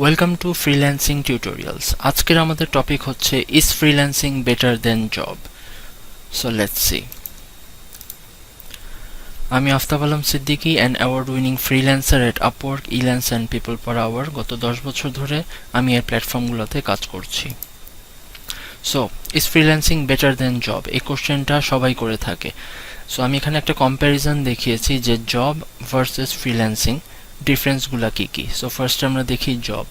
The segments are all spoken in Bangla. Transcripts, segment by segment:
Welcome to freelancing tutorials. আজকের আমাদের টপিক হচ্ছে is freelancing better than job. So let's see. আমি Aftab Alam Siddiqui, an award winning freelancer at Upwork, Elance and People Per Hour. গত 10 বছর ধরে আমি এই প্ল্যাটফর্মগুলোতে কাজ করছি। So is freelancing better than job, এই কোশ্চেনটা সবাই করে থাকে। সো আমি এখানে একটা কম্প্যারিজন দেখিয়েছি যে জব ভার্সেস ফ্রিল্যান্সিং ডিফারেন্সগুলো কী কী। সো ফার্স্ট আমরা দেখি জব।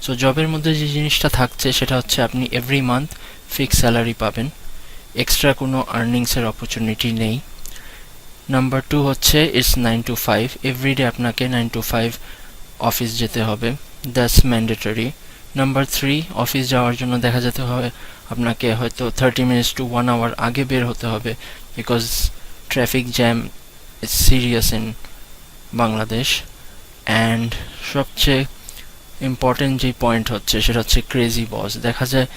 সো জবের মধ্যে যে জিনিসটা থাকছে সেটা হচ্ছে আপনি এভরি মান্থ ফিক্স স্যালারি পাবেন, এক্সট্রা কোনো আর্নিংসের অপরচুনিটি নেই। নাম্বার 2 হচ্ছে ইটস 9 to 5, এভরিডে আপনাকে 9 to 5 অফিস যেতে হবে, দ্যাটস ম্যান্ডেটরি। নাম্বার 3, অফিস যাওয়ার জন্য দেখা যেতে হবে আপনাকে হয়তো 30 minutes to 1 hour আগে বের হতে হবে, because traffic jam is serious in Bangladesh. And সবচেয়ে ইম্পর্টেন্ট যে পয়েন্ট হচ্ছে সেটা হচ্ছে ক্রেজি বস। দেখা যায়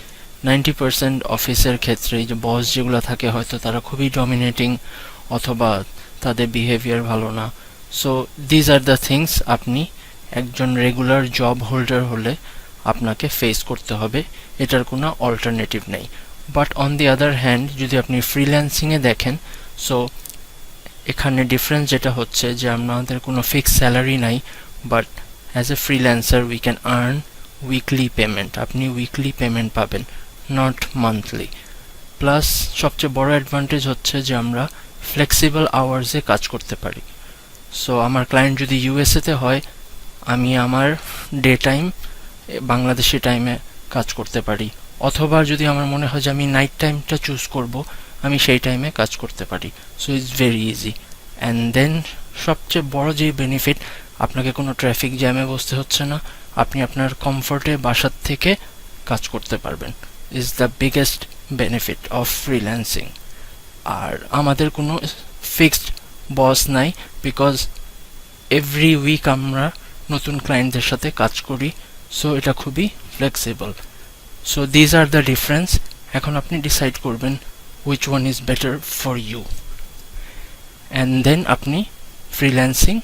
90% অফিসের ক্ষেত্রে যে বস যেগুলো থাকে হয়তো তারা খুবই ডমিনেটিং অথবা তাদের বিহেভিয়ার ভালো না। So these are the things আপনি একজন রেগুলার জব হোল্ডার হলে আপনাকে ফেস করতে হবে, এটার কোনো অল্টারনেটিভ নেই। But on the other hand যদি আপনি ফ্রিল্যান্সিংয়ে দেখেন, সো এখানে ডিফারেন্স যেটা হচ্ছে যে আমাদের কোনো ফিক্সড স্যালারি নাই, but as a freelancer we can earn weekly payment. আপনি উইকলি পেমেন্ট পাবেন, নট মান্থলি। প্লাস সবচেয়ে বড় অ্যাডভান্টেজ হচ্ছে যে আমরা ফ্লেক্সিবল আওয়ার্সে কাজ করতে পারি। সো আমার ক্লায়েন্ট যদি ইউএসএতে হয়, আমি আমার ডে টাইম বাংলাদেশি টাইমে কাজ করতে পারি, অথবা যদি আমার মনে হয় যে আমি নাইট টাইমটা চুজ করব, আমি সেই টাইমে কাজ করতে পারি। So it's very easy. And then সবচেয়ে বড় যে বেনিফিট, আপনাকে কোনো ট্রাফিক জ্যামে বসতে হচ্ছে না, আপনি আপনার কমফোর্টে বাসার থেকে কাজ করতে পারবেন। Is the biggest benefit of freelancing. আর আমাদের কোনো ফিক্সড বস নাই, বিকজ এভরি উইক আমরা নতুন ক্লায়েন্টদের সাথে কাজ করি। সো এটা খুবই flexible. So these are the difference. এখন আপনি ডিসাইড করবেন which one is better for you, and then আপনি freelancing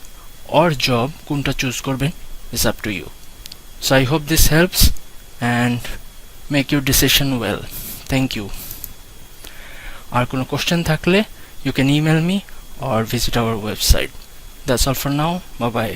or job কোনটা চুজ করবেন is up to you. So I hope this helps and make your decision well. Thank you. আর কোনো কোশ্চেন থাকলে you can email me or visit our website. That's all for now. Bye bye.